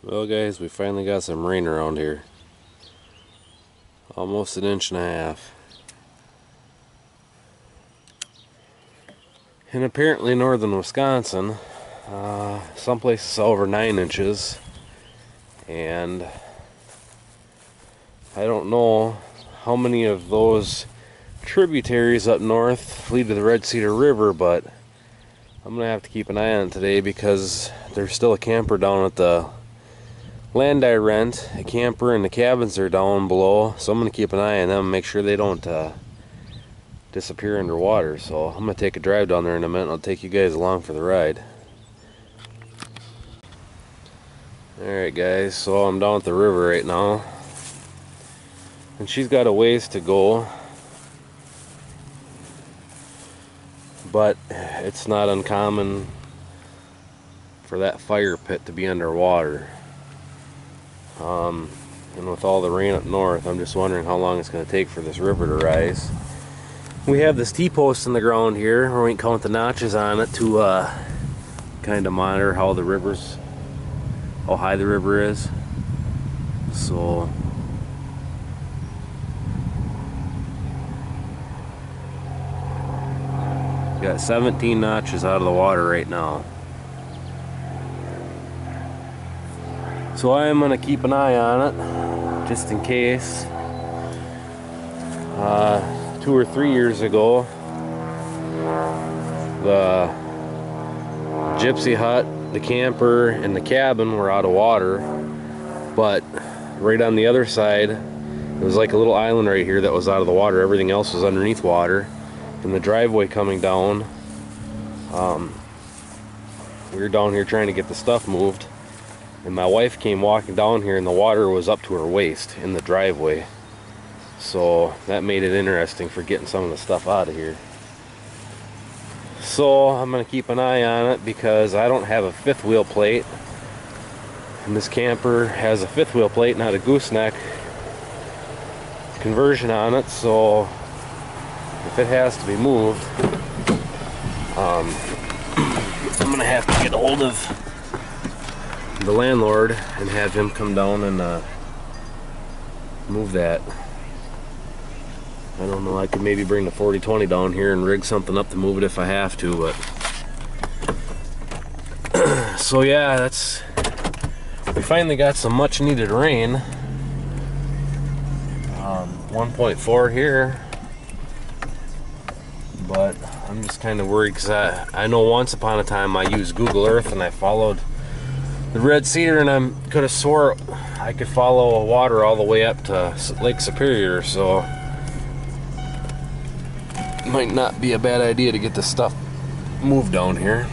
Well guys, we finally got some rain around here. Almost an inch and a half. And apparently northern Wisconsin, some places over 9 inches. And I don't know how many of those tributaries up north lead to the Red Cedar River, but I'm going to have to keep an eye on it today because there's still a camper down at the land I rent, a camper, and the cabins are down below, so I'm going to keep an eye on them and make sure they don't disappear underwater. So I'm going to take a drive down there in a minute and I'll take you guys along for the ride. Alright guys, so I'm down at the river right now, and she's got a ways to go, but it's not uncommon for that fire pit to be underwater. And with all the rain up north, I'm just wondering how long it's going to take for this river to rise. We have this T-post in the ground here, where we can count the notches on it to kind of monitor how high the river is. So got 17 notches out of the water right now. So I am going to keep an eye on it, just in case. 2 or 3 years ago, the gypsy hut, the camper, and the cabin were out of water, but right on the other side, it was like a little island right here that was out of the water. Everything else was underneath water. And the driveway coming down, we were down here trying to get the stuff moved, and my wife came walking down here and the water was up to her waist in the driveway. So that made it interesting for getting some of the stuff out of here. So I'm going to keep an eye on it because I don't have a fifth wheel plate, and this camper has a fifth wheel plate, not a gooseneck conversion on it. So if it has to be moved, I'm going to have to get a hold of the landlord and have him come down and move that. I don't know, I could maybe bring the 4020 down here and rig something up to move it if I have to, but so yeah, we finally got some much needed rain. 1.4 here, but I'm just kind of worried because I know once upon a time I used Google Earth and I followed the Red Cedar, and I could have swore I could follow water all the way up to Lake Superior, so it might not be a bad idea to get this stuff moved down here.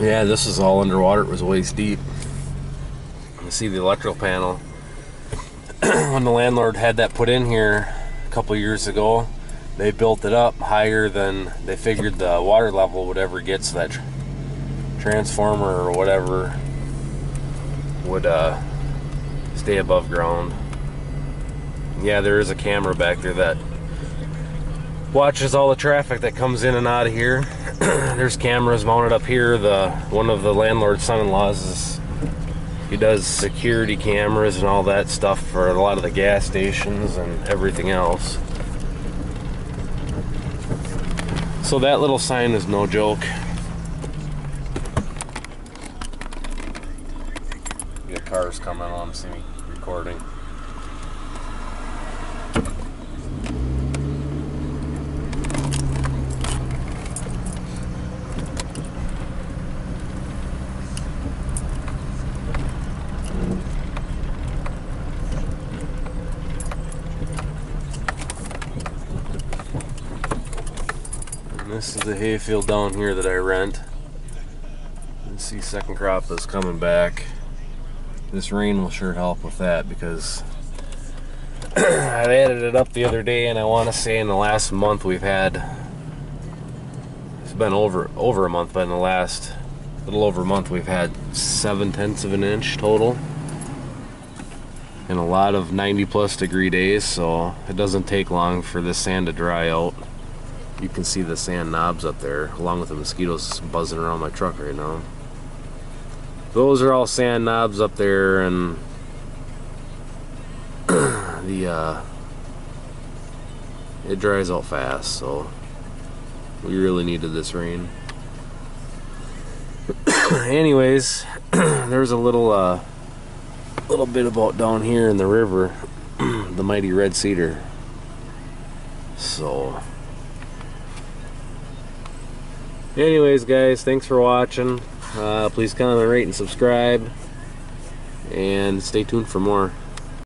Yeah, this is all underwater. It was waist deep. You see the electrical panel. When the landlord had that put in here a couple years ago, they built it up higher than they figured the water level would ever get, so that transformer or whatever would stay above ground. Yeah, there is a camera back there that watches all the traffic that comes in and out of here. There's cameras mounted up here. One of the landlord's son-in-laws, he does security cameras and all that stuff for a lot of the gas stations and everything else. So that little sign is no joke. Get cars coming on, see me recording. This is the hayfield down here that I rent. You can see second crop is coming back. This rain will sure help with that because I added it up the other day, and I want to say in the last month we've had, it's been over a month, but in the last little over a month we've had 7/10 of an inch total, and a lot of 90+ degree days. So it doesn't take long for this sand to dry out. You can see the sand knobs up there, along with the mosquitoes buzzing around my truck right now. those are all sand knobs up there, and it dries out fast, so we really needed this rain. Anyways, there's a little bit about down here in the river, the mighty red cedar. So anyways, guys, thanks for watching. Please comment, rate, and subscribe, and stay tuned for more.